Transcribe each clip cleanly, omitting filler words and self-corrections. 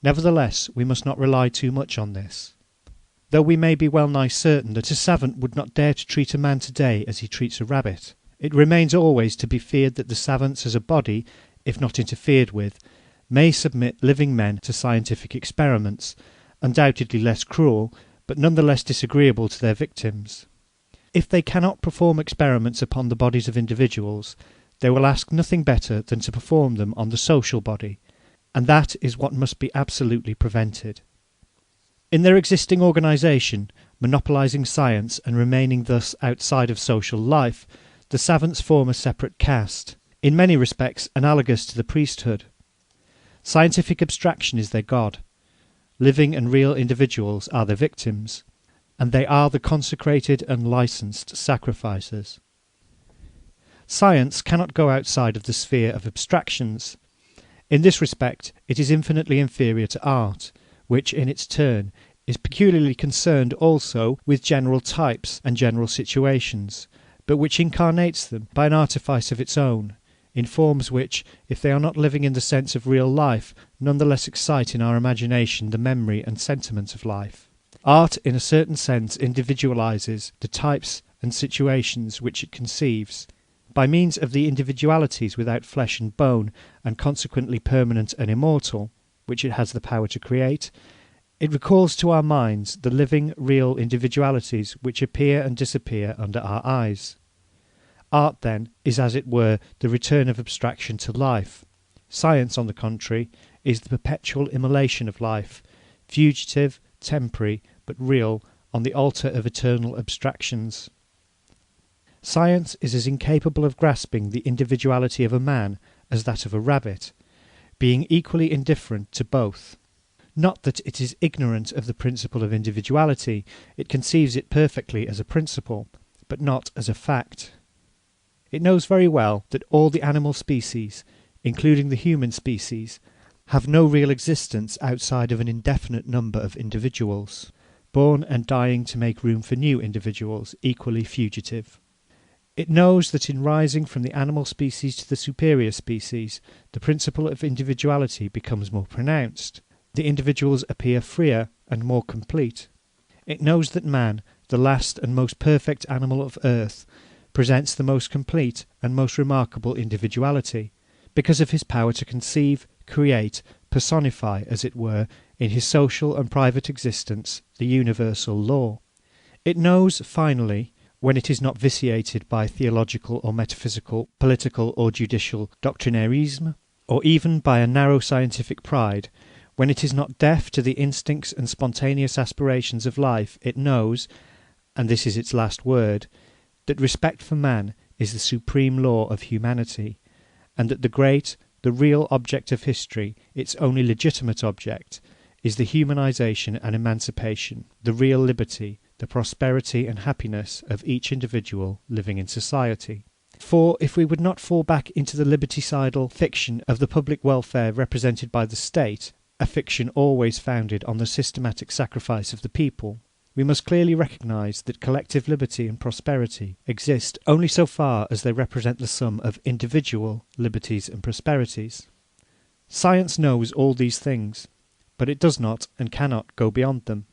Nevertheless, we must not rely too much on this. Though we may be well nigh certain that a savant would not dare to treat a man today as he treats a rabbit, it remains always to be feared that the savants as a body, if not interfered with, may submit living men to scientific experiments, undoubtedly less cruel, but none the less disagreeable to their victims. If they cannot perform experiments upon the bodies of individuals, they will ask nothing better than to perform them on the social body, and that is what must be absolutely prevented. In their existing organisation, monopolising science and remaining thus outside of social life, the savants form a separate caste, in many respects analogous to the priesthood. Scientific abstraction is their god. Living and real individuals are their victims, and they are the consecrated and licensed sacrificers. Science cannot go outside of the sphere of abstractions. In this respect, it is infinitely inferior to art, which, in its turn, is peculiarly concerned also with general types and general situations, but which incarnates them by an artifice of its own, in forms which, if they are not living in the sense of real life, none the less excite in our imagination the memory and sentiment of life. Art, in a certain sense, individualizes the types and situations which it conceives. By means of the individualities without flesh and bone, and consequently permanent and immortal, which it has the power to create, it recalls to our minds the living, real individualities which appear and disappear under our eyes. Art, then, is as it were the return of abstraction to life. Science, on the contrary, is the perpetual immolation of life, fugitive, temporary, but real, on the altar of eternal abstractions. Science is as incapable of grasping the individuality of a man as that of a rabbit, being equally indifferent to both. Not that it is ignorant of the principle of individuality, it conceives it perfectly as a principle, but not as a fact. It knows very well that all the animal species, including the human species, have no real existence outside of an indefinite number of individuals, born and dying to make room for new individuals, equally fugitive. It knows that in rising from the animal species to the superior species, the principle of individuality becomes more pronounced. The individuals appear freer and more complete. It knows that man, the last and most perfect animal of earth, presents the most complete and most remarkable individuality, because of his power to conceive, create, personify, as it were, in his social and private existence, the universal law. It knows, finally, when it is not vitiated by theological or metaphysical, political or judicial doctrinarisme, or even by a narrow scientific pride, when it is not deaf to the instincts and spontaneous aspirations of life, it knows, and this is its last word, that respect for man is the supreme law of humanity, and that the great, the real object of history, its only legitimate object, is the humanization and emancipation, the real liberty, the prosperity and happiness of each individual living in society. For if we would not fall back into the liberticidal fiction of the public welfare represented by the state, a fiction always founded on the systematic sacrifice of the people, we must clearly recognize that collective liberty and prosperity exist only so far as they represent the sum of individual liberties and prosperities. Science knows all these things, but it does not and cannot go beyond them.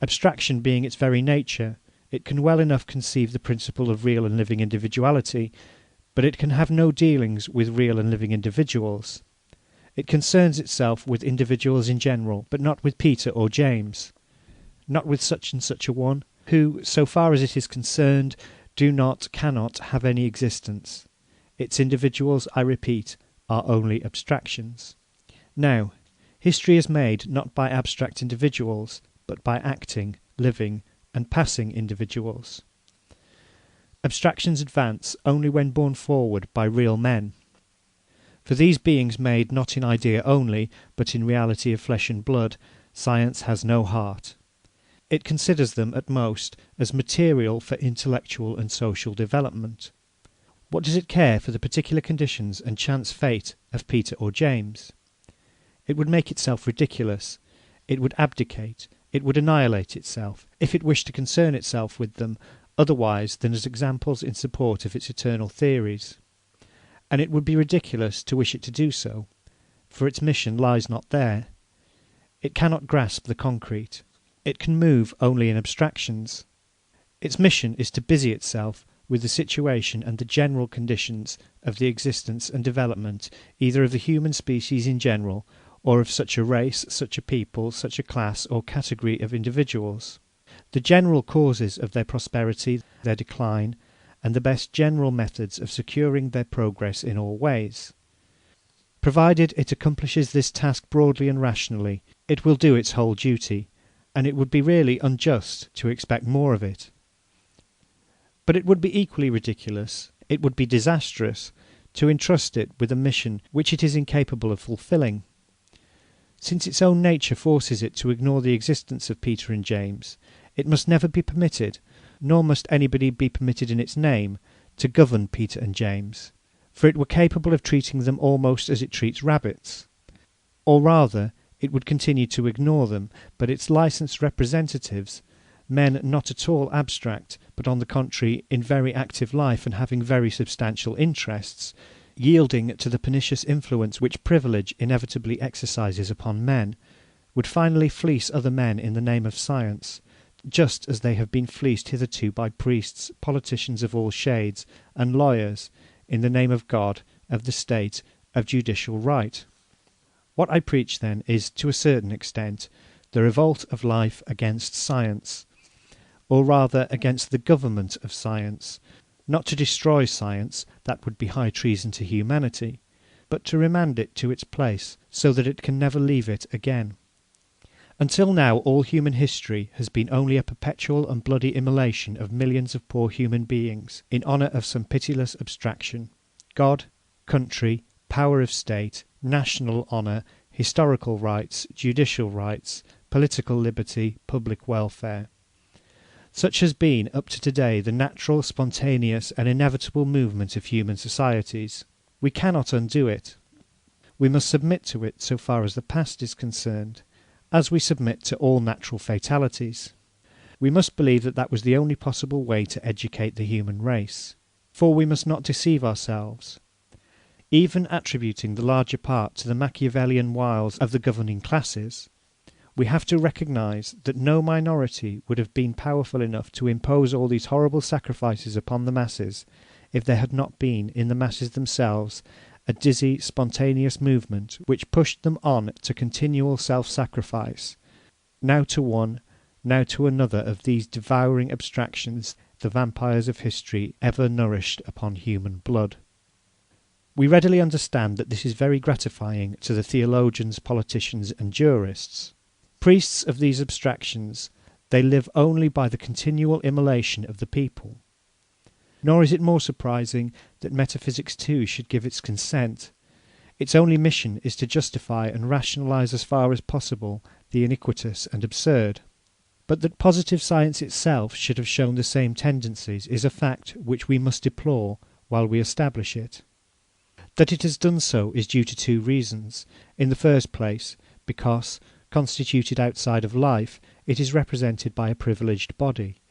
Abstraction being its very nature, it can well enough conceive the principle of real and living individuality, but it can have no dealings with real and living individuals. It concerns itself with individuals in general, but not with Peter or James, not with such and such a one, who, so far as it is concerned, do not, cannot have any existence. Its individuals, I repeat, are only abstractions. Now, history is made not by abstract individuals, but by acting, living, and passing individuals. Abstractions advance only when borne forward by real men. For these beings made not in idea only, but in reality of flesh and blood, science has no heart. It considers them at most as material for intellectual and social development. What does it care for the particular conditions and chance fate of Peter or James? It would make itself ridiculous, it would abdicate, it would annihilate itself, if it wished to concern itself with them otherwise than as examples in support of its eternal theories. And it would be ridiculous to wish it to do so, for its mission lies not there. It cannot grasp the concrete. It can move only in abstractions. Its mission is to busy itself with the situation and the general conditions of the existence and development either of the human species in general, or of such a race, such a people, such a class or category of individuals. The general causes of their prosperity, their decline, and the best general methods of securing their progress in all ways. Provided it accomplishes this task broadly and rationally, it will do its whole duty, and it would be really unjust to expect more of it. But it would be equally ridiculous, it would be disastrous, to entrust it with a mission which it is incapable of fulfilling. Since its own nature forces it to ignore the existence of Peter and James, it must never be permitted, nor must anybody be permitted in its name, to govern Peter and James, for it were capable of treating them almost as it treats rabbits. Or rather, it would continue to ignore them, but its licensed representatives, men not at all abstract, but on the contrary in very active life and having very substantial interests, yielding to the pernicious influence which privilege inevitably exercises upon men, would finally fleece other men in the name of science, just as they have been fleeced hitherto by priests, politicians of all shades, and lawyers, in the name of God, of the state, of judicial right. What I preach, then, is, to a certain extent, the revolt of life against science, or rather against the government of science, not to destroy science, that would be high treason to humanity, but to remand it to its place, so that it can never leave it again. Until now all human history has been only a perpetual and bloody immolation of millions of poor human beings, in honour of some pitiless abstraction. God, country, power of state, national honour, historical rights, judicial rights, political liberty, public welfare. Such has been, up to today, the natural, spontaneous and inevitable movement of human societies. We cannot undo it. We must submit to it so far as the past is concerned, as we submit to all natural fatalities. We must believe that that was the only possible way to educate the human race. For we must not deceive ourselves. Even attributing the larger part to the Machiavellian wiles of the governing classes, we have to recognise that no minority would have been powerful enough to impose all these horrible sacrifices upon the masses if there had not been in the masses themselves a dizzy, spontaneous movement which pushed them on to continual self-sacrifice, now to one, now to another of these devouring abstractions, the vampires of history ever nourished upon human blood. We readily understand that this is very gratifying to the theologians, politicians, and jurists. Priests of these abstractions, they live only by the continual immolation of the people. Nor is it more surprising that metaphysics too should give its consent. Its only mission is to justify and rationalise as far as possible the iniquitous and absurd. But that positive science itself should have shown the same tendencies is a fact which we must deplore while we establish it. That it has done so is due to two reasons. In the first place, because, constituted outside of life, it is represented by a privileged body,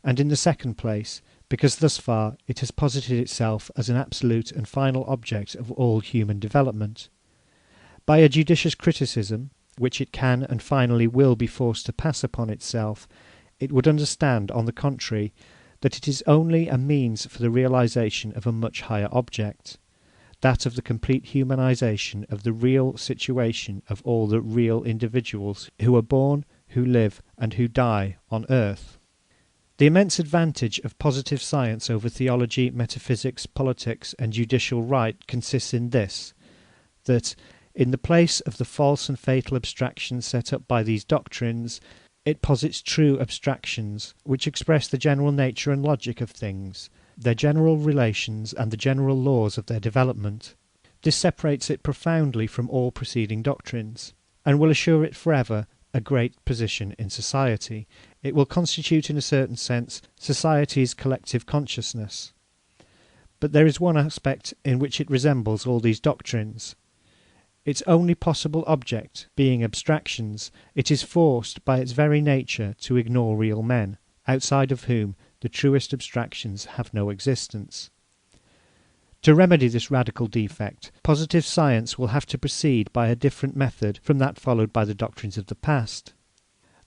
and in the second place, because thus far it has posited itself as an absolute and final object of all human development. By a judicious criticism, which it can and finally will be forced to pass upon itself, it would understand, on the contrary, that it is only a means for the realisation of a much higher object, that of the complete humanisation of the real situation of all the real individuals who are born, who live, and who die on earth. The immense advantage of positive science over theology, metaphysics, politics, and judicial right consists in this, that, in the place of the false and fatal abstractions set up by these doctrines, it posits true abstractions, which express the general nature and logic of things, their general relations, and the general laws of their development. This separates it profoundly from all preceding doctrines, and will assure it forever a great position in society. It will constitute, in a certain sense, society's collective consciousness. But there is one aspect in which it resembles all these doctrines. Its only possible object being abstractions, it is forced by its very nature to ignore real men, outside of whom the truest abstractions have no existence. To remedy this radical defect, positive science will have to proceed by a different method from that followed by the doctrines of the past.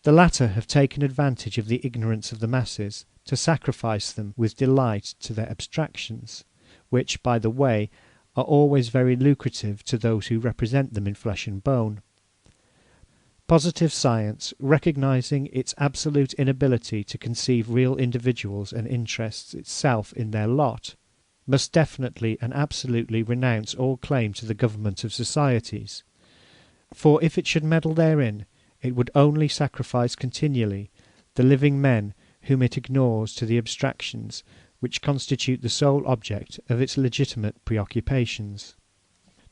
The latter have taken advantage of the ignorance of the masses to sacrifice them with delight to their abstractions, which, by the way, are always very lucrative to those who represent them in flesh and bone. Positive science, recognizing its absolute inability to conceive real individuals and interests itself in their lot, must definitely and absolutely renounce all claim to the government of societies. For if it should meddle therein, it would only sacrifice continually the living men whom it ignores to the abstractions which constitute the sole object of its legitimate preoccupations.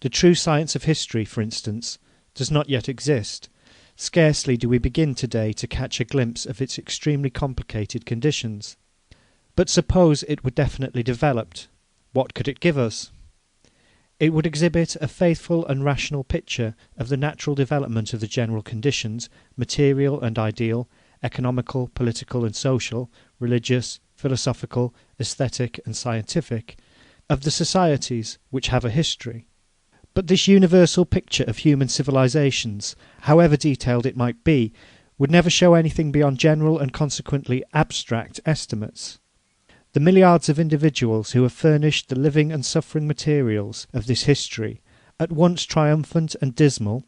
The true science of history, for instance, does not yet exist. Scarcely do we begin today to catch a glimpse of its extremely complicated conditions. But suppose it were definitely developed, what could it give us? It would exhibit a faithful and rational picture of the natural development of the general conditions, material and ideal, economical, political and social, religious, philosophical, aesthetic and scientific, of the societies which have a history. But this universal picture of human civilizations, however detailed it might be, would never show anything beyond general and consequently abstract estimates. The milliards of individuals who have furnished the living and suffering materials of this history, at once triumphant and dismal,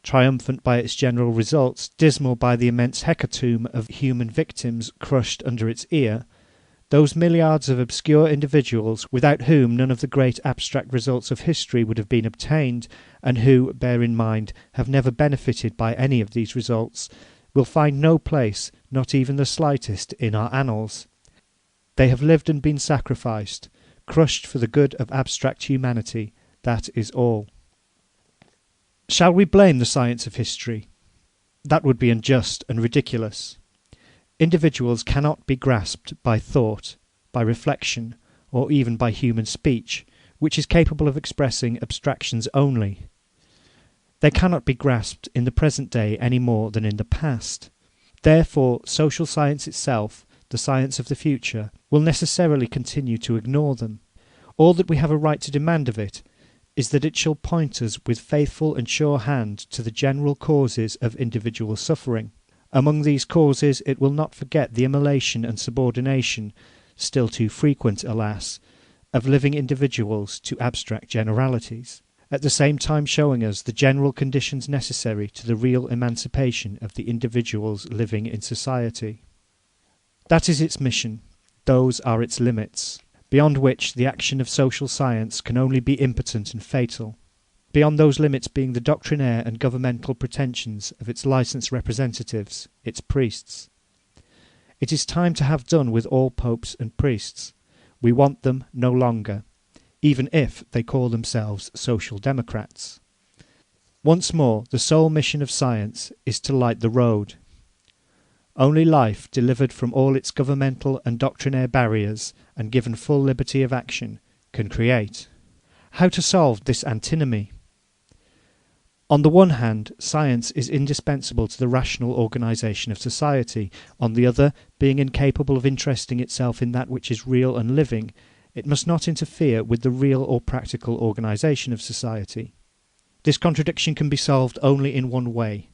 triumphant by its general results, dismal by the immense hecatomb of human victims crushed under its ear, those milliards of obscure individuals without whom none of the great abstract results of history would have been obtained, and who, bear in mind, have never benefited by any of these results, will find no place, not even the slightest, in our annals. They have lived and been sacrificed, crushed for the good of abstract humanity, that is all. Shall we blame the science of history? That would be unjust and ridiculous. Individuals cannot be grasped by thought, by reflection, or even by human speech, which is capable of expressing abstractions only. They cannot be grasped in the present day any more than in the past. Therefore, social science itself, the science of the future, will necessarily continue to ignore them. All that we have a right to demand of it is that it shall point us with faithful and sure hand to the general causes of individual suffering. Among these causes it will not forget the immolation and subordination, still too frequent, alas, of living individuals to abstract generalities, at the same time showing us the general conditions necessary to the real emancipation of the individuals living in society. That is its mission. Those are its limits, beyond which the action of social science can only be impotent and fatal, beyond those limits being the doctrinaire and governmental pretensions of its licensed representatives, its priests. It is time to have done with all popes and priests. We want them no longer, even if they call themselves social democrats. Once more, the sole mission of science is to light the road. Only life, delivered from all its governmental and doctrinaire barriers and given full liberty of action, can create. How to solve this antinomy? On the one hand, science is indispensable to the rational organisation of society. On the other, being incapable of interesting itself in that which is real and living, it must not interfere with the real or practical organisation of society. This contradiction can be solved only in one way: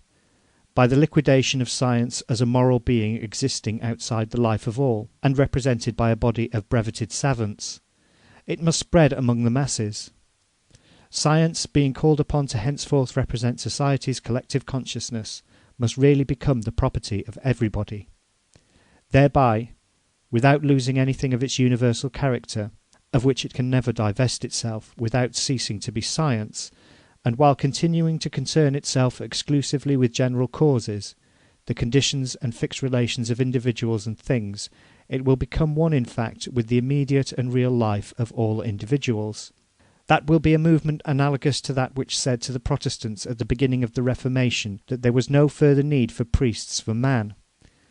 by the liquidation of science as a moral being existing outside the life of all, and represented by a body of breveted savants. It must spread among the masses. Science, being called upon to henceforth represent society's collective consciousness, must really become the property of everybody. Thereby, without losing anything of its universal character, of which it can never divest itself without ceasing to be science, and while continuing to concern itself exclusively with general causes, the conditions and fixed relations of individuals and things, it will become one in fact with the immediate and real life of all individuals. That will be a movement analogous to that which said to the Protestants at the beginning of the Reformation that there was no further need for priests for man,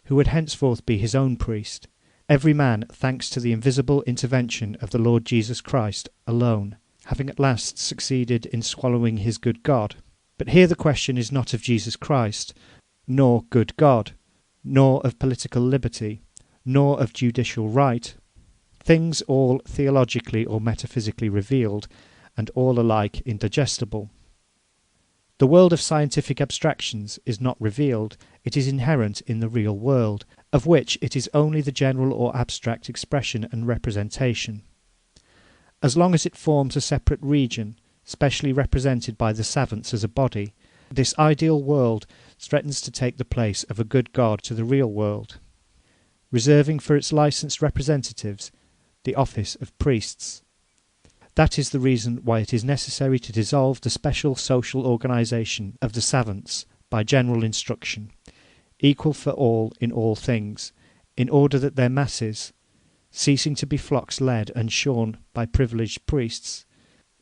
who would henceforth be his own priest, every man, thanks to the invisible intervention of the Lord Jesus Christ alone, having at last succeeded in swallowing his good God. But here the question is not of Jesus Christ, nor good God, nor of political liberty, nor of judicial right. things all theologically or metaphysically revealed, and all alike indigestible. The world of scientific abstractions is not revealed, it is inherent in the real world, of which it is only the general or abstract expression and representation. As long as it forms a separate region, specially represented by the savants as a body, this ideal world threatens to take the place of a good God to the real world, reserving for its licensed representatives the office of priests. That is the reason why it is necessary to dissolve the special social organisation of the savants by general instruction, equal for all in all things, in order that their masses, ceasing to be flocks led and shorn by privileged priests,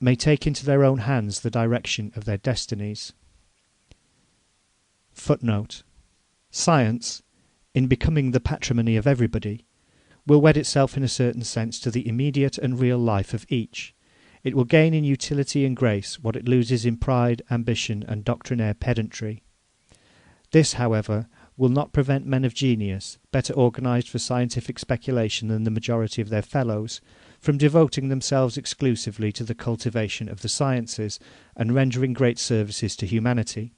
may take into their own hands the direction of their destinies. Footnote. Science, in becoming the patrimony of everybody, will wed itself in a certain sense to the immediate and real life of each. It will gain in utility and grace what it loses in pride, ambition, and doctrinaire pedantry. This, however, will not prevent men of genius, better organised for scientific speculation than the majority of their fellows, from devoting themselves exclusively to the cultivation of the sciences and rendering great services to humanity.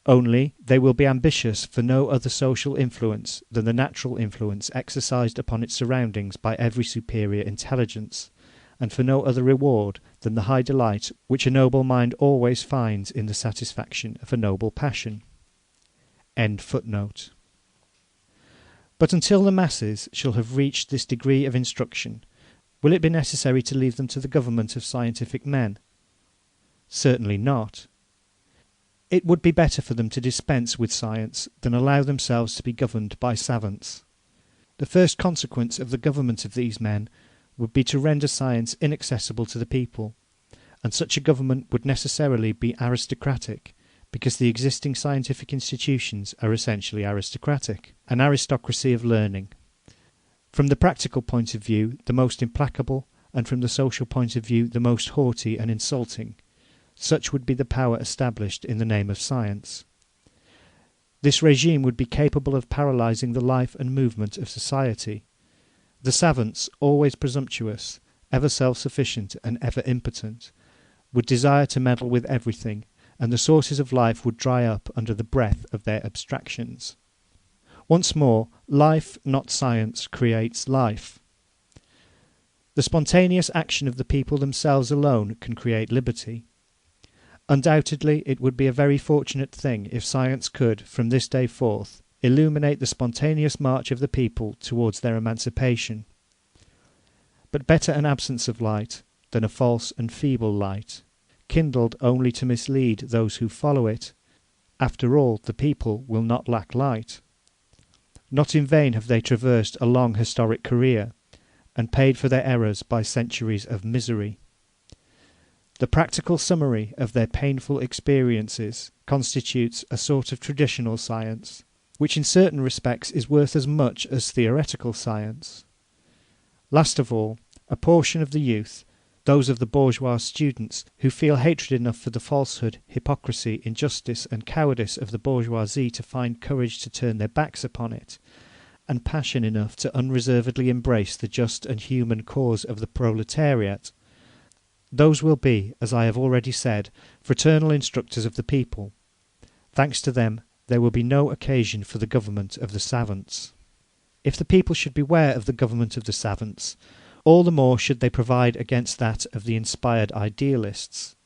Only they will be ambitious for no other social influence than the natural influence exercised upon its surroundings by every superior intelligence, and for no other reward than the high delight which a noble mind always finds in the satisfaction of a noble passion. End footnote. But until the masses shall have reached this degree of instruction, will it be necessary to leave them to the government of scientific men? Certainly not. It would be better for them to dispense with science than allow themselves to be governed by savants. The first consequence of the government of these men would be to render science inaccessible to the people, and such a government would necessarily be aristocratic, because the existing scientific institutions are essentially aristocratic, an aristocracy of learning. From the practical point of view, the most implacable, and from the social point of view, the most haughty and insulting. Such would be the power established in the name of science. This regime would be capable of paralysing the life and movement of society. The savants, always presumptuous, ever self-sufficient and ever impotent, would desire to meddle with everything, and the sources of life would dry up under the breath of their abstractions. Once more, life, not science, creates life. The spontaneous action of the people themselves alone can create liberty. Undoubtedly, it would be a very fortunate thing if science could, from this day forth, illuminate the spontaneous march of the people towards their emancipation. But better an absence of light than a false and feeble light, kindled only to mislead those who follow it. After all, the people will not lack light. Not in vain have they traversed a long historic career, and paid for their errors by centuries of misery. The practical summary of their painful experiences constitutes a sort of traditional science, which in certain respects is worth as much as theoretical science. Last of all, a portion of the youth, those of the bourgeois students who feel hatred enough for the falsehood, hypocrisy, injustice and cowardice of the bourgeoisie to find courage to turn their backs upon it, and passion enough to unreservedly embrace the just and human cause of the proletariat, those will be, as I have already said, fraternal instructors of the people. Thanks to them, there will be no occasion for the government of the savants. If the people should beware of the government of the savants, all the more should they provide against that of the inspired idealists.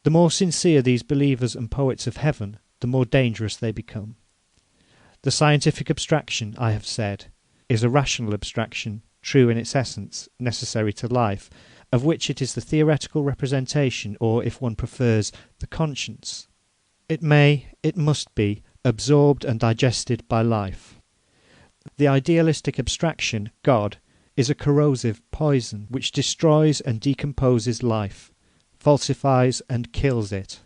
The more sincere these believers and poets of heaven, the more dangerous they become. The scientific abstraction, I have said, is a rational abstraction, true in its essence, necessary to life, of which it is the theoretical representation, or, if one prefers, the conscience. It must be, absorbed and digested by life. The idealistic abstraction, God, is a corrosive poison which destroys and decomposes life, falsifies and kills it.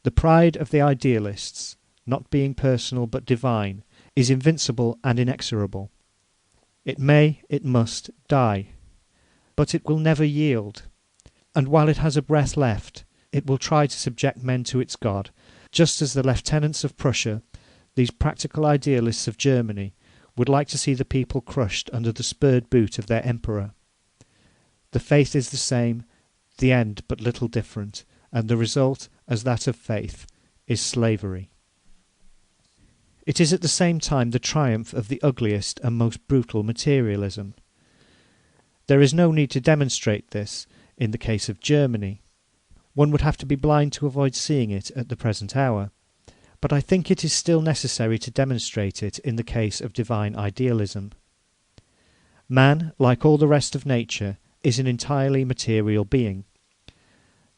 The pride of the idealists, not being personal but divine, is invincible and inexorable. It must die. But it will never yield, and while it has a breath left, it will try to subject men to its God, just as the lieutenants of Prussia, these practical idealists of Germany, would like to see the people crushed under the spurred boot of their emperor. The faith is the same, the end but little different, and the result, as that of faith, is slavery. It is at the same time the triumph of the ugliest and most brutal materialism. There is no need to demonstrate this in the case of Germany. One would have to be blind to avoid seeing it at the present hour. But I think it is still necessary to demonstrate it in the case of divine idealism. Man, like all the rest of nature, is an entirely material being.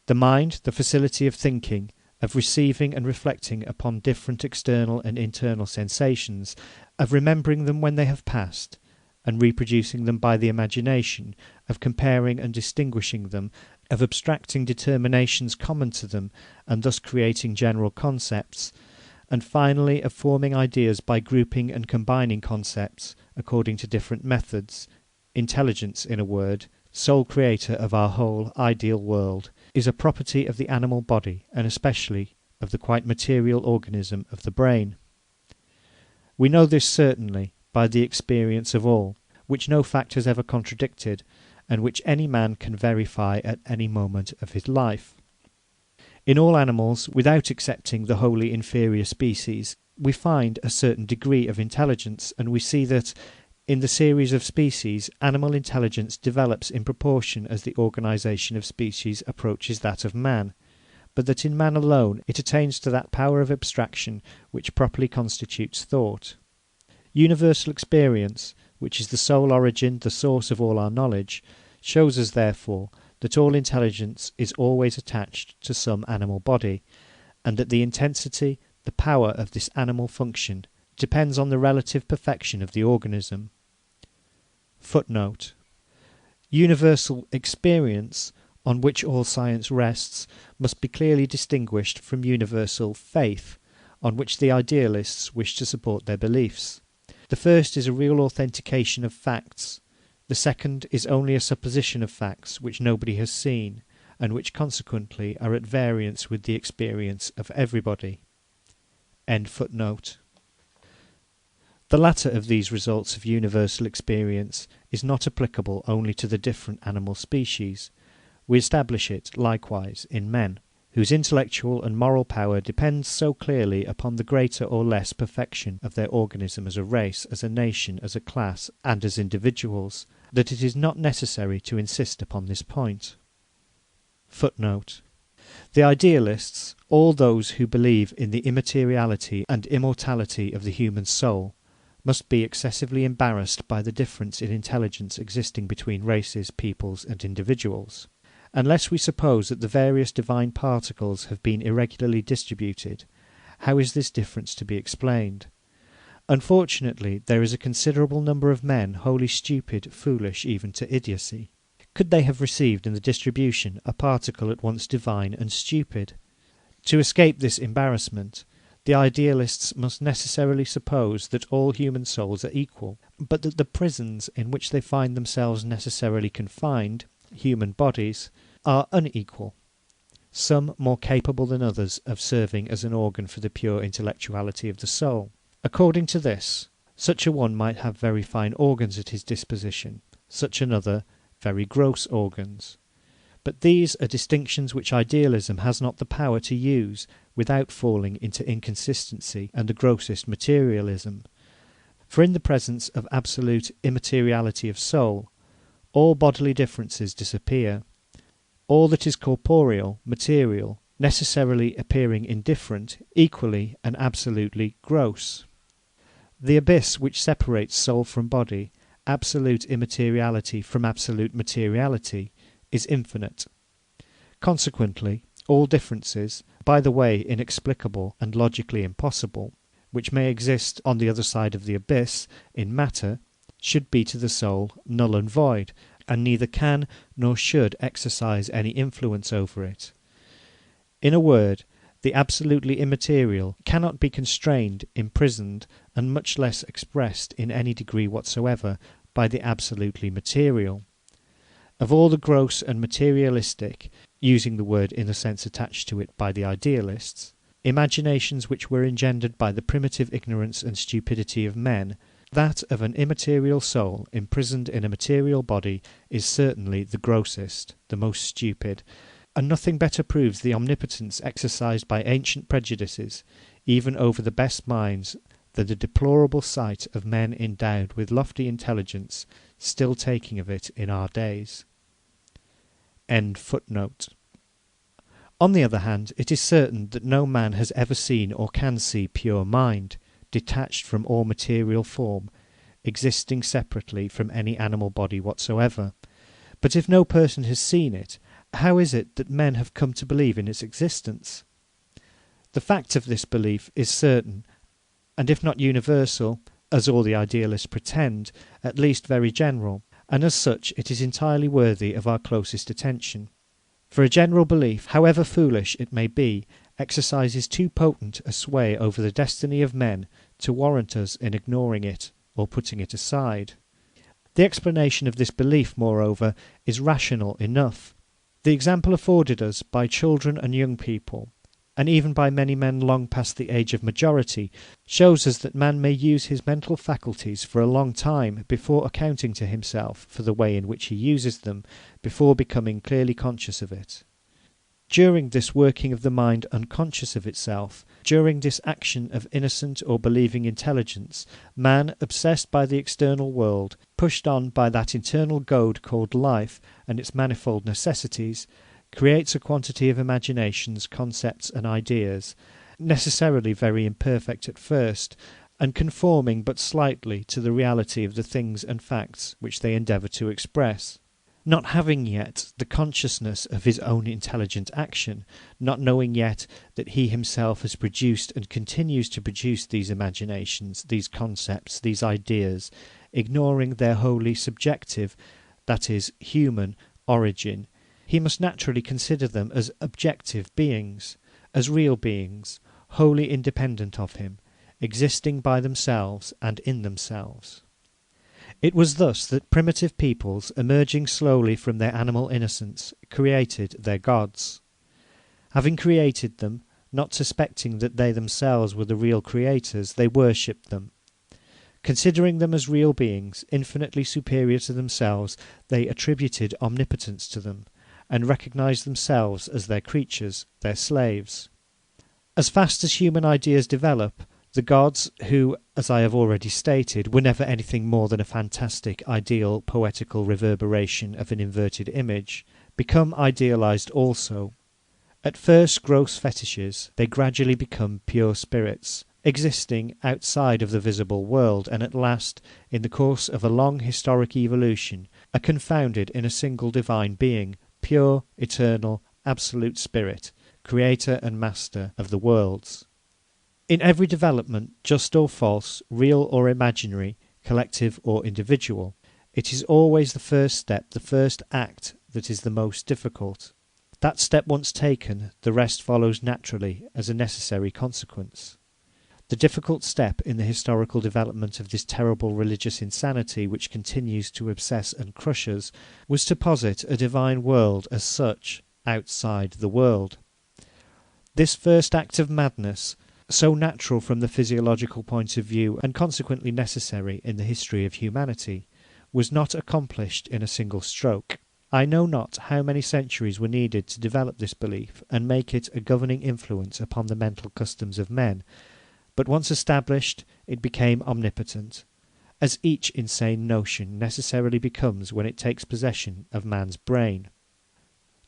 The mind, the facility of thinking, of receiving and reflecting upon different external and internal sensations, of remembering them when they have passed, and reproducing them by the imagination, of comparing and distinguishing them, of abstracting determinations common to them, and thus creating general concepts, and finally of forming ideas by grouping and combining concepts according to different methods. Intelligence, in a word, sole creator of our whole ideal world, is a property of the animal body, and especially of the quite material organism of the brain. We know this certainly by the experience of all, which no fact has ever contradicted, and which any man can verify at any moment of his life. In all animals, without excepting the wholly inferior species, we find a certain degree of intelligence, and we see that, in the series of species, animal intelligence develops in proportion as the organisation of species approaches that of man, but that in man alone it attains to that power of abstraction which properly constitutes thought. Universal experience, which is the sole origin, the source of all our knowledge, shows us therefore that all intelligence is always attached to some animal body, and that the intensity, the power of this animal function depends on the relative perfection of the organism. Footnote. Universal experience, on which all science rests, must be clearly distinguished from universal faith, on which the idealists wish to support their beliefs. The first is a real authentication of facts. The second is only a supposition of facts which nobody has seen, and which consequently are at variance with the experience of everybody. End footnote. The latter of these results of universal experience is not applicable only to the different animal species. We establish it, likewise, in men, whose intellectual and moral power depends so clearly upon the greater or less perfection of their organism as a race, as a nation, as a class, and as individuals, that it is not necessary to insist upon this point. Footnote. The idealists, all those who believe in the immateriality and immortality of the human soul, must be excessively embarrassed by the difference in intelligence existing between races, peoples, and individuals. Unless we suppose that the various divine particles have been irregularly distributed, how is this difference to be explained? Unfortunately, there is a considerable number of men wholly stupid, foolish, even to idiocy. Could they have received in the distribution a particle at once divine and stupid? To escape this embarrassment, the idealists must necessarily suppose that all human souls are equal, but that the prisons in which they find themselves necessarily confined, human bodies, are unequal, some more capable than others of serving as an organ for the pure intellectuality of the soul. According to this, such a one might have very fine organs at his disposition, such another very gross organs. But these are distinctions which idealism has not the power to use without falling into inconsistency and the grossest materialism. For in the presence of absolute immateriality of soul, all bodily differences disappear. All that is corporeal, material, necessarily appearing indifferent, equally and absolutely gross. The abyss which separates soul from body, absolute immateriality from absolute materiality, is infinite. Consequently, all differences, by the way inexplicable and logically impossible, which may exist on the other side of the abyss, in matter, should be to the soul null and void, and neither can nor should exercise any influence over it. In a word, the absolutely immaterial cannot be constrained, imprisoned, and much less expressed in any degree whatsoever by the absolutely material. Of all the gross and materialistic, using the word in the sense attached to it by the idealists, imaginations which were engendered by the primitive ignorance and stupidity of men, That of an immaterial soul imprisoned in a material body is certainly the grossest, the most stupid, and nothing better proves the omnipotence exercised by ancient prejudices, even over the best minds, than the deplorable sight of men endowed with lofty intelligence still taking of it in our days. End footnote. On the other hand, it is certain that no man has ever seen or can see pure mind, detached from all material form, existing separately from any animal body whatsoever. But if no person has seen it, how is it that men have come to believe in its existence? The fact of this belief is certain, and if not universal, as all the idealists pretend, at least very general, and as such it is entirely worthy of our closest attention. For a general belief, however foolish it may be, exercises too potent a sway over the destiny of men to warrant us in ignoring it or putting it aside. The explanation of this belief, moreover, is rational enough. The example afforded us by children and young people, and even by many men long past the age of majority, shows us that man may use his mental faculties for a long time before accounting to himself for the way in which he uses them, before becoming clearly conscious of it. During this working of the mind unconscious of itself, during this action of innocent or believing intelligence, man, obsessed by the external world, pushed on by that internal goad called life and its manifold necessities, creates a quantity of imaginations, concepts, and ideas, necessarily very imperfect at first, and conforming but slightly to the reality of the things and facts which they endeavour to express. Not having yet the consciousness of his own intelligent action, not knowing yet that he himself has produced and continues to produce these imaginations, these concepts, these ideas, ignoring their wholly subjective, that is, human, origin, he must naturally consider them as objective beings, as real beings, wholly independent of him, existing by themselves and in themselves. It was thus that primitive peoples, emerging slowly from their animal innocence, created their gods. Having created them, not suspecting that they themselves were the real creators, they worshipped them. Considering them as real beings, infinitely superior to themselves, they attributed omnipotence to them, and recognized themselves as their creatures, their slaves. As fast as human ideas develop, the gods, who, as I have already stated, were never anything more than a fantastic, ideal, poetical reverberation of an inverted image, become idealized also. At first gross fetishes, they gradually become pure spirits, existing outside of the visible world, and at last, in the course of a long historic evolution, are confounded in a single divine being, pure, eternal, absolute spirit, creator and master of the worlds. In every development, just or false, real or imaginary, collective or individual, it is always the first step, the first act, that is the most difficult. That step once taken, the rest follows naturally as a necessary consequence. The difficult step in the historical development of this terrible religious insanity which continues to obsess and crush us was to posit a divine world as such, outside the world. This first act of madness, so natural from the physiological point of view and consequently necessary in the history of humanity, was not accomplished in a single stroke. I know not how many centuries were needed to develop this belief and make it a governing influence upon the mental customs of men, but once established it became omnipotent, as each insane notion necessarily becomes when it takes possession of man's brain.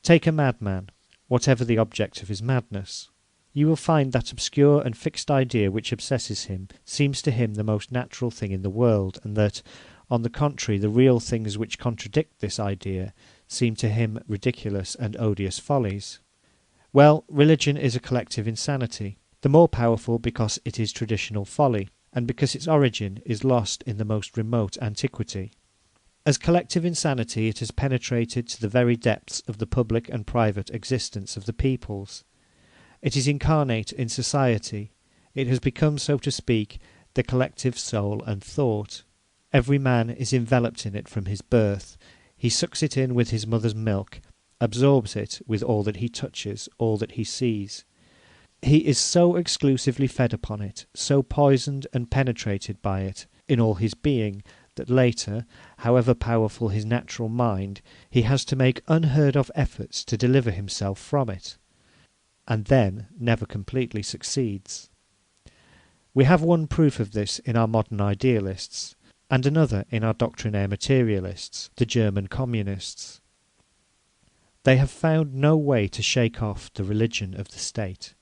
Take a madman, whatever the object of his madness. You will find that obscure and fixed idea which obsesses him seems to him the most natural thing in the world, and that, on the contrary, the real things which contradict this idea seem to him ridiculous and odious follies. Well, religion is a collective insanity, the more powerful because it is traditional folly, and because its origin is lost in the most remote antiquity. As collective insanity it has penetrated to the very depths of the public and private existence of the peoples. It is incarnate in society. It has become, so to speak, the collective soul and thought. Every man is enveloped in it from his birth. He sucks it in with his mother's milk, absorbs it with all that he touches, all that he sees. He is so exclusively fed upon it, so poisoned and penetrated by it, in all his being that later, however powerful his natural mind, he has to make unheard of efforts to deliver himself from it, and then never completely succeeds. We have one proof of this in our modern idealists, and another in our doctrinaire materialists, the German communists. They have found no way to shake off the religion of the state.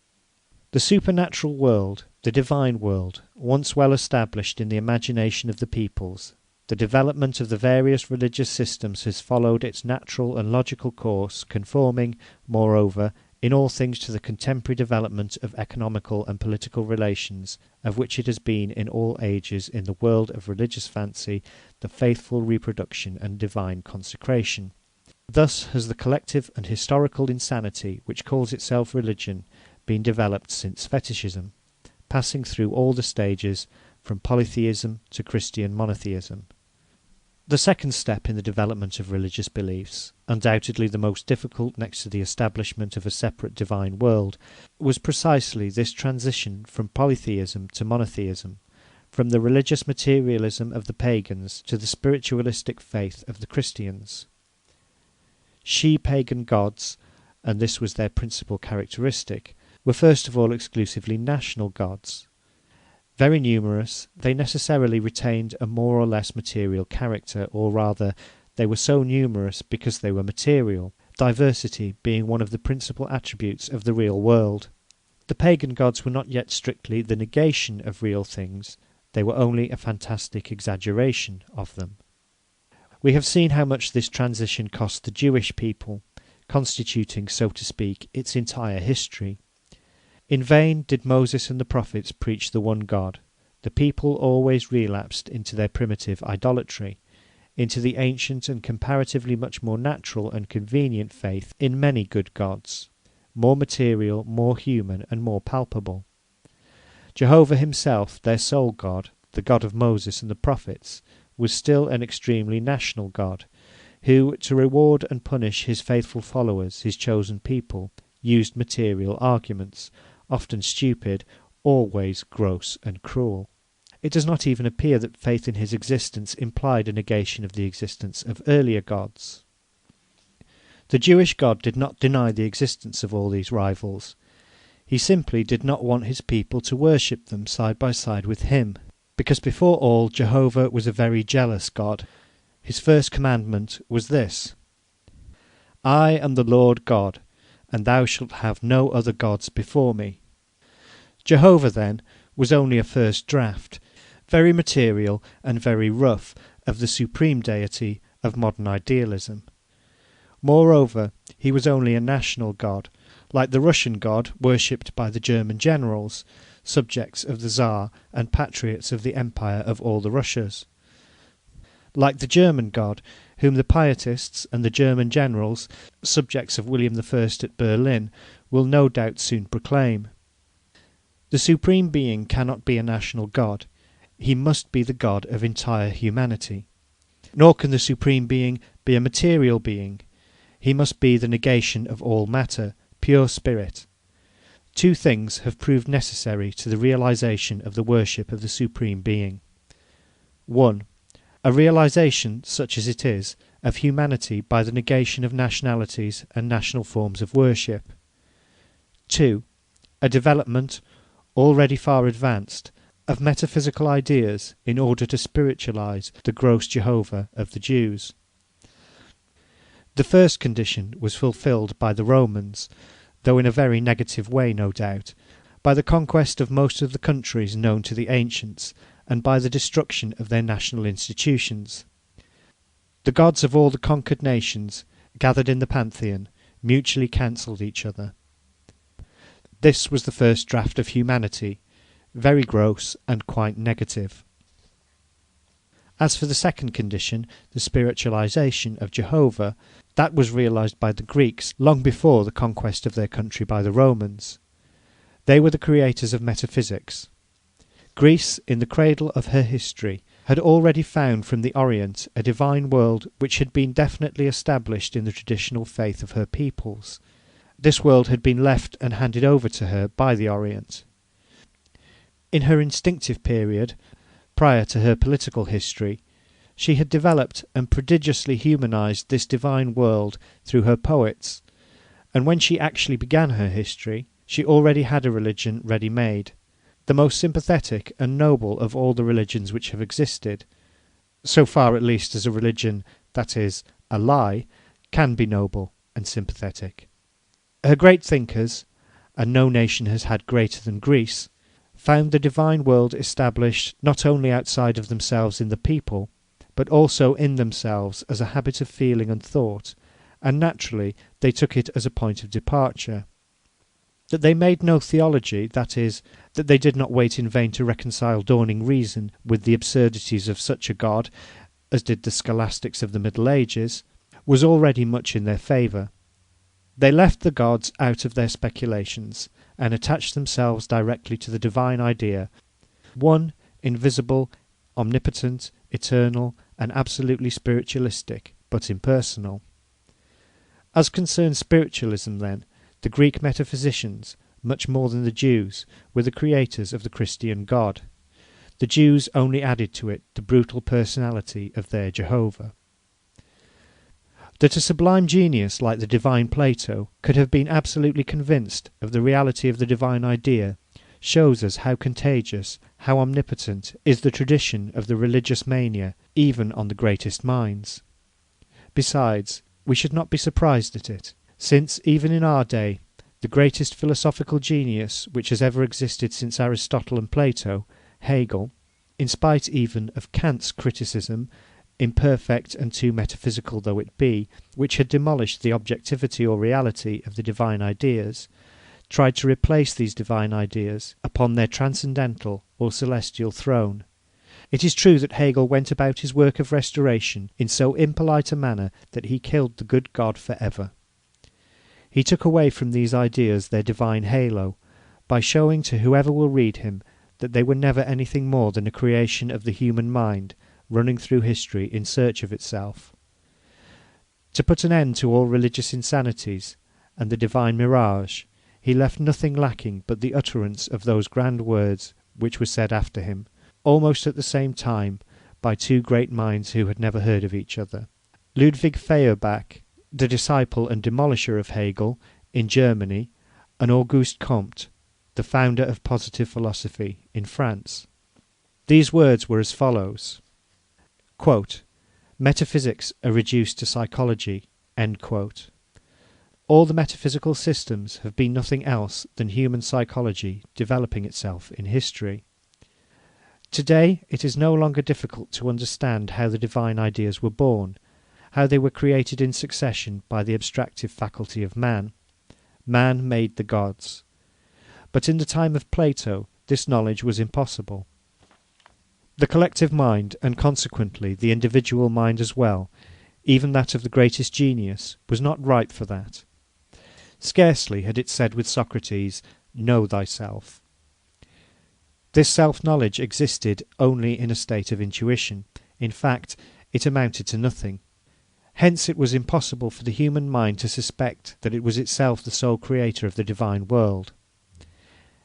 The supernatural world, the divine world, once well established in the imagination of the peoples, the development of the various religious systems has followed its natural and logical course, conforming, moreover, in all things to the contemporary development of economical and political relations, of which it has been in all ages in the world of religious fancy the faithful reproduction and divine consecration. Thus has the collective and historical insanity which calls itself religion been developed since fetishism, passing through all the stages from polytheism to Christian monotheism. The second step in the development of religious beliefs, undoubtedly the most difficult next to the establishment of a separate divine world, was precisely this transition from polytheism to monotheism, from the religious materialism of the pagans to the spiritualistic faith of the Christians. She-pagan gods, and this was their principal characteristic, were first of all exclusively national gods. Very numerous, they necessarily retained a more or less material character, or rather, they were so numerous because they were material, diversity being one of the principal attributes of the real world. The pagan gods were not yet strictly the negation of real things, they were only a fantastic exaggeration of them. We have seen how much this transition cost the Jewish people, constituting, so to speak, its entire history. In vain did Moses and the prophets preach the one God. The people always relapsed into their primitive idolatry, into the ancient and comparatively much more natural and convenient faith in many good gods, more material, more human, and more palpable. Jehovah himself, their sole God, the God of Moses and the prophets, was still an extremely national God, who, to reward and punish his faithful followers, his chosen people, used material arguments, often stupid, always gross and cruel. It does not even appear that faith in his existence implied a negation of the existence of earlier gods. The Jewish God did not deny the existence of all these rivals. He simply did not want his people to worship them side by side with him, because before all Jehovah was a very jealous God. His first commandment was this: I am the Lord God, and thou shalt have no other gods before me. Jehovah, then, was only a first draft, very material and very rough, of the supreme deity of modern idealism. Moreover, he was only a national god, like the Russian god worshipped by the German generals, subjects of the Tsar and patriots of the empire of all the Russias. Like the German god, whom the pietists and the German generals, subjects of William I at Berlin, will no doubt soon proclaim. The Supreme Being cannot be a national God. He must be the God of entire humanity. Nor can the Supreme Being be a material being. He must be the negation of all matter, pure spirit. Two things have proved necessary to the realization of the worship of the Supreme Being. 1. A realization, such as it is, of humanity by the negation of nationalities and national forms of worship. 2. A development, already far advanced, of metaphysical ideas in order to spiritualize the gross Jehovah of the Jews. The first condition was fulfilled by the Romans, though in a very negative way, no doubt, by the conquest of most of the countries known to the ancients, and by the destruction of their national institutions. The gods of all the conquered nations, gathered in the pantheon, mutually cancelled each other. This was the first draft of humanity, very gross and quite negative. As for the second condition, the spiritualization of Jehovah, that was realized by the Greeks long before the conquest of their country by the Romans. They were the creators of metaphysics. Greece, in the cradle of her history, had already found from the Orient a divine world which had been definitely established in the traditional faith of her peoples. This world had been left and handed over to her by the Orient. In her instinctive period, Prior to her political history, she had developed and prodigiously humanized this divine world through her poets, and when she actually began her history, she already had a religion ready-made, the most sympathetic and noble of all the religions which have existed, so far at least as a religion, that is, a lie, can be noble and sympathetic. Her great thinkers, and no nation has had greater than Greece, found the divine world established not only outside of themselves in the people, but also in themselves as a habit of feeling and thought, and naturally they took it as a point of departure. That they made no theology, that is, that they did not wait in vain to reconcile dawning reason with the absurdities of such a God, as did the scholastics of the Middle Ages, was already much in their favour. They left the gods out of their speculations, and attached themselves directly to the divine idea, one, invisible, omnipotent, eternal, and absolutely spiritualistic, but impersonal. As concerns spiritualism, then, the Greek metaphysicians, much more than the Jews, were the creators of the Christian God. The Jews only added to it the brutal personality of their Jehovah. That a sublime genius like the divine Plato could have been absolutely convinced of the reality of the divine idea shows us how contagious, how omnipotent is the tradition of the religious mania even on the greatest minds. Besides, we should not be surprised at it, since even in our day the greatest philosophical genius which has ever existed since Aristotle and Plato, Hegel, in spite even of Kant's criticism, imperfect and too metaphysical though it be, which had demolished the objectivity or reality of the divine ideas, tried to replace these divine ideas upon their transcendental or celestial throne. It is true that Hegel went about his work of restoration in so impolite a manner that he killed the good God for ever. He took away from these ideas their divine halo, by showing to whoever will read him that they were never anything more than a creation of the human mind, running through history in search of itself. To put an end to all religious insanities and the divine mirage, he left nothing lacking but the utterance of those grand words which were said after him, almost at the same time, by two great minds who had never heard of each other. Ludwig Feuerbach, the disciple and demolisher of Hegel, in Germany, and Auguste Comte, the founder of positive philosophy, in France. These words were as follows: quote, "Metaphysics are reduced to psychology." End quote. All the metaphysical systems have been nothing else than human psychology developing itself in history. Today it is no longer difficult to understand how the divine ideas were born, how they were created in succession by the abstractive faculty of man. Man made the gods. But in the time of Plato this knowledge was impossible. The collective mind, and consequently the individual mind as well, even that of the greatest genius, was not ripe for that. Scarcely had it said with Socrates, "Know thyself." This self-knowledge existed only in a state of intuition. In fact, it amounted to nothing. Hence it was impossible for the human mind to suspect that it was itself the sole creator of the divine world.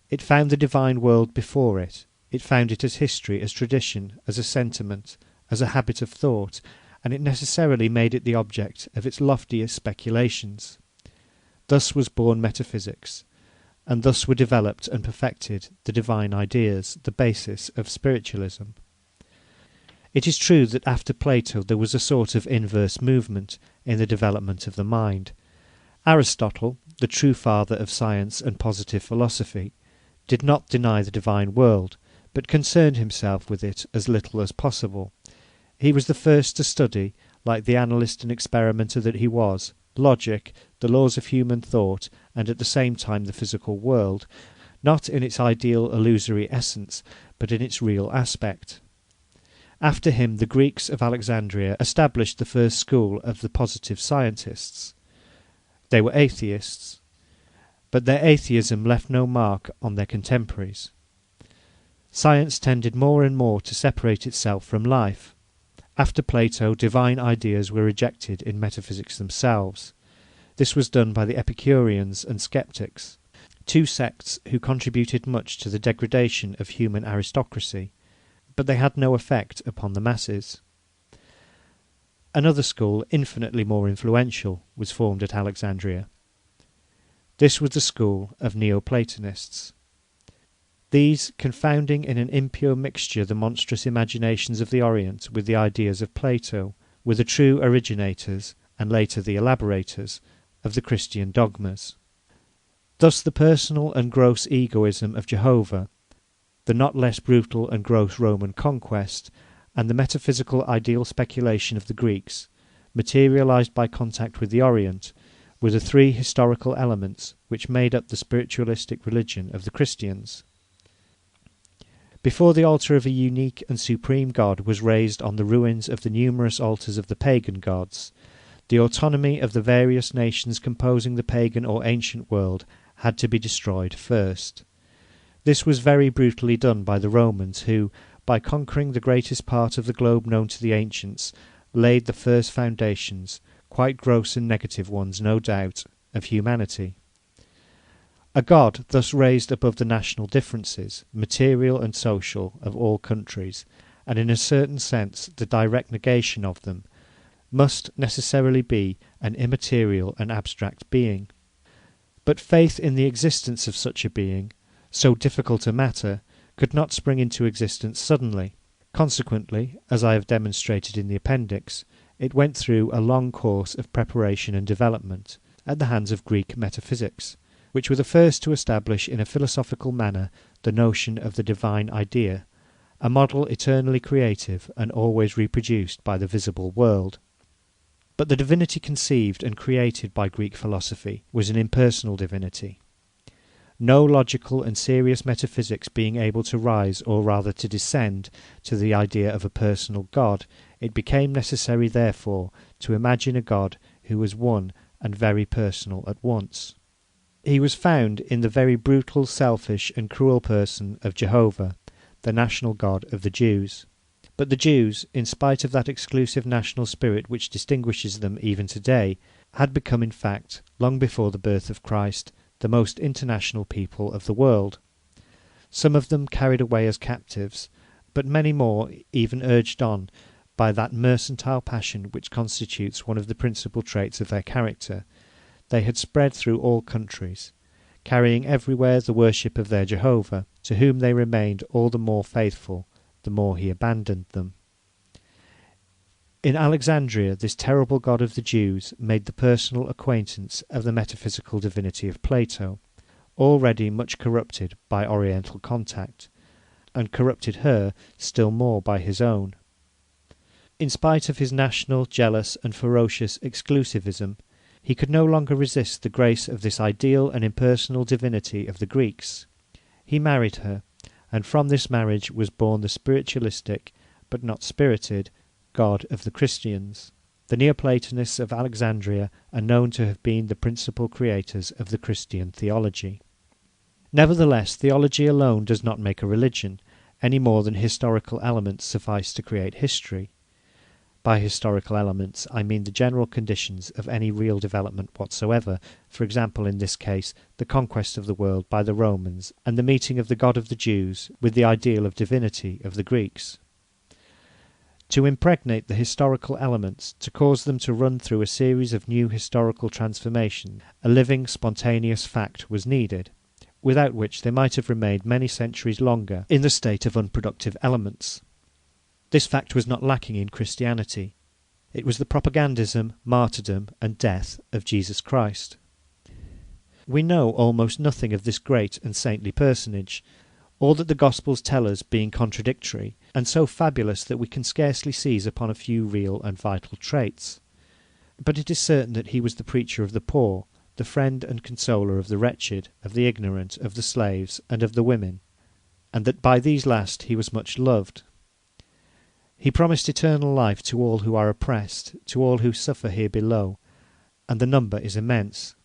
It found the divine world before it. It found it as history, as tradition, as a sentiment, as a habit of thought, and it necessarily made it the object of its loftiest speculations. Thus was born metaphysics, and thus were developed and perfected the divine ideas, the basis of spiritualism. It is true that after Plato there was a sort of inverse movement in the development of the mind. Aristotle, the true father of science and positive philosophy, did not deny the divine world, but concerned himself with it as little as possible. He was the first to study, like the analyst and experimenter that he was, logic, the laws of human thought, and at the same time the physical world, not in its ideal illusory essence, but in its real aspect. After him the Greeks of Alexandria established the first school of the positive scientists. They were atheists, but their atheism left no mark on their contemporaries. Science tended more and more to separate itself from life. After Plato, divine ideas were rejected in metaphysics themselves. This was done by the Epicureans and Sceptics, two sects who contributed much to the degradation of human aristocracy. but they had no effect upon the masses. Another school, infinitely more influential, was formed at Alexandria. This was the school of Neoplatonists. These, confounding in an impure mixture the monstrous imaginations of the Orient with the ideas of Plato, were the true originators, and later the elaborators, of the Christian dogmas. Thus the personal and gross egoism of Jehovah, the not less brutal and gross Roman conquest, and the metaphysical ideal speculation of the Greeks, materialized by contact with the Orient, were the three historical elements which made up the spiritualistic religion of the Christians. Before the altar of a unique and supreme God was raised on the ruins of the numerous altars of the pagan gods, the autonomy of the various nations composing the pagan or ancient world had to be destroyed first. This was very brutally done by the Romans, who, by conquering the greatest part of the globe known to the ancients, laid the first foundations, quite gross and negative ones, no doubt, of humanity. A God thus raised above the national differences, material and social, of all countries, and in a certain sense the direct negation of them, must necessarily be an immaterial and abstract being. But faith in the existence of such a being, so difficult a matter, could not spring into existence suddenly. Consequently, as I have demonstrated in the appendix, it went through a long course of preparation and development at the hands of Greek metaphysics, which were the first to establish in a philosophical manner the notion of the divine idea, a model eternally creative and always reproduced by the visible world. But the divinity conceived and created by Greek philosophy was an impersonal divinity. No logical and serious metaphysics being able to rise, or rather to descend, to the idea of a personal God, it became necessary, therefore, to imagine a God who was one and very personal at once. He was found in the very brutal, selfish, and cruel person of Jehovah, the national God of the Jews. But the Jews, in spite of that exclusive national spirit which distinguishes them even today, had become in fact, long before the birth of Christ, the most international people of the world. Some of them carried away as captives, but many more even urged on by that mercantile passion which constitutes one of the principal traits of their character. They had spread through all countries, carrying everywhere the worship of their Jehovah, to whom they remained all the more faithful, the more he abandoned them. In Alexandria, this terrible God of the Jews made the personal acquaintance of the metaphysical divinity of Plato, already much corrupted by Oriental contact, and corrupted her still more by his own. In spite of his national, jealous, and ferocious exclusivism, he could no longer resist the grace of this ideal and impersonal divinity of the Greeks. He married her, and from this marriage was born the spiritualistic, but not spirited, God of the Christians. The Neoplatonists of Alexandria are known to have been the principal creators of the Christian theology. Nevertheless, theology alone does not make a religion, any more than historical elements suffice to create history. By historical elements, I mean the general conditions of any real development whatsoever, for example, in this case, the conquest of the world by the Romans, and the meeting of the God of the Jews with the ideal of divinity of the Greeks. To impregnate the historical elements, to cause them to run through a series of new historical transformations, a living, spontaneous fact was needed, without which they might have remained many centuries longer in the state of unproductive elements. This fact was not lacking in Christianity. It was the propagandism, martyrdom, and death of Jesus Christ. We know almost nothing of this great and saintly personage, all that the Gospels tell us being contradictory, and so fabulous that we can scarcely seize upon a few real and vital traits. But it is certain that he was the preacher of the poor, the friend and consoler of the wretched, of the ignorant, of the slaves, and of the women, and that by these last he was much loved. He promised eternal life to all who are oppressed, to all who suffer here below, and the number is immense.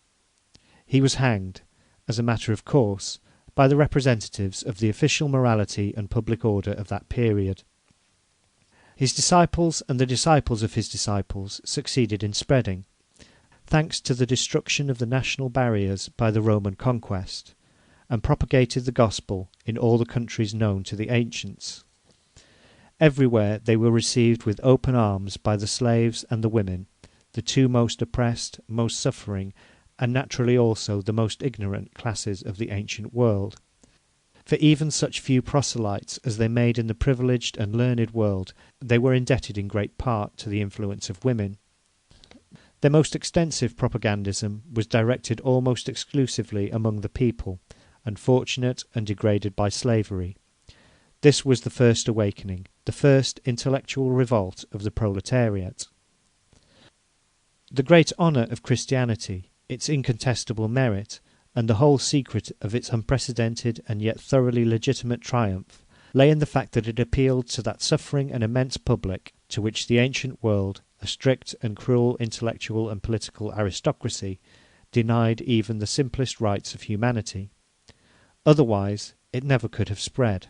He was hanged, as a matter of course, by the representatives of the official morality and public order of that period. His disciples and the disciples of his disciples succeeded in spreading, thanks to the destruction of the national barriers by the Roman conquest, and propagated the gospel in all the countries known to the ancients. Everywhere they were received with open arms by the slaves and the women, the two most oppressed, most suffering, and naturally also the most ignorant classes of the ancient world. For even such few proselytes as they made in the privileged and learned world, they were indebted in great part to the influence of women. Their most extensive propagandism was directed almost exclusively among the people, unfortunate and degraded by slavery. This was the first awakening, the first intellectual revolt of the proletariat. The great honour of Christianity, its incontestable merit, and the whole secret of its unprecedented and yet thoroughly legitimate triumph lay in the fact that it appealed to that suffering and immense public to which the ancient world, a strict and cruel intellectual and political aristocracy, denied even the simplest rights of humanity. Otherwise it never could have spread.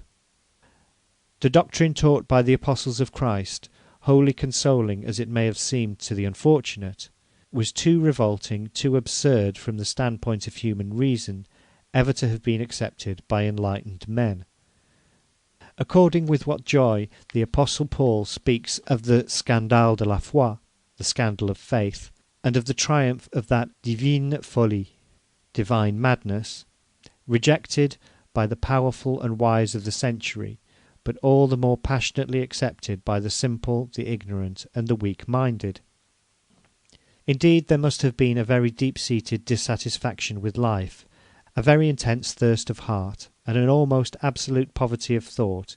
The doctrine taught by the apostles of Christ, wholly consoling as it may have seemed to the unfortunate, was too revolting, too absurd from the standpoint of human reason, ever to have been accepted by enlightened men. According with what joy the Apostle Paul speaks of the scandale de la foi, the scandal of faith, and of the triumph of that divine folie, divine madness, rejected by the powerful and wise of the century, but all the more passionately accepted by the simple, the ignorant, and the weak-minded. Indeed, there must have been a very deep-seated dissatisfaction with life, a very intense thirst of heart, and an almost absolute poverty of thought,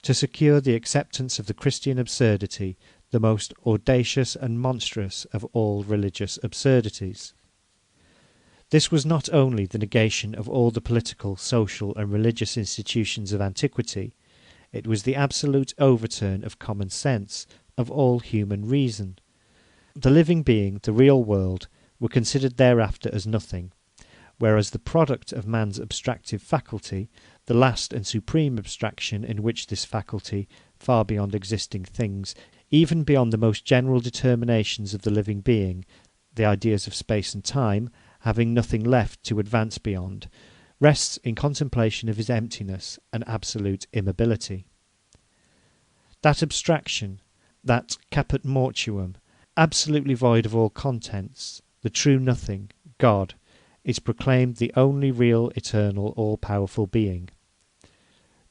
to secure the acceptance of the Christian absurdity, the most audacious and monstrous of all religious absurdities. This was not only the negation of all the political, social, and religious institutions of antiquity, it was the absolute overturn of common sense, of all human reason. The living being, the real world, were considered thereafter as nothing, whereas the product of man's abstractive faculty, the last and supreme abstraction in which this faculty, far beyond existing things, even beyond the most general determinations of the living being, the ideas of space and time, having nothing left to advance beyond, rests in contemplation of his emptiness and absolute immobility. That abstraction, that caput mortuum, absolutely void of all contents, the true nothing, God, is proclaimed the only real, eternal, all-powerful being.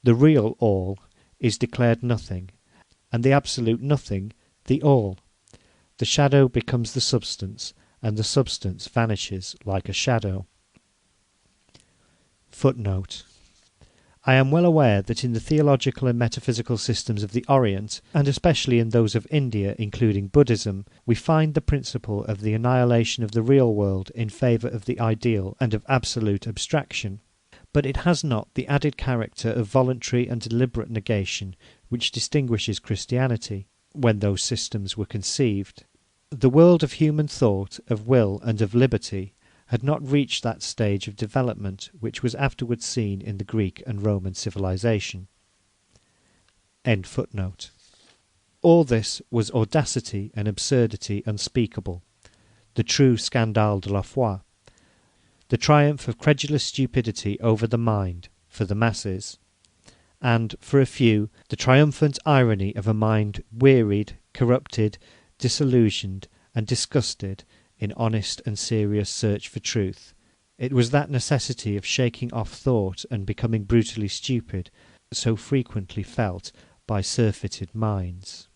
The real all is declared nothing, and the absolute nothing the all. The shadow becomes the substance, and the substance vanishes like a shadow. Footnote. I am well aware that in the theological and metaphysical systems of the Orient, and especially in those of India, including Buddhism, we find the principle of the annihilation of the real world in favour of the ideal and of absolute abstraction. But it has not the added character of voluntary and deliberate negation which distinguishes Christianity, when those systems were conceived. The world of human thought, of will, and of liberty had not reached that stage of development which was afterwards seen in the Greek and Roman civilization. End footnote. All this was audacity and absurdity unspeakable, the true scandale de la foi, the triumph of credulous stupidity over the mind, for the masses, and, for a few, the triumphant irony of a mind wearied, corrupted, disillusioned, and disgusted in honest and serious search for truth. It was that necessity of shaking off thought and becoming brutally stupid, so frequently felt by surfeited minds.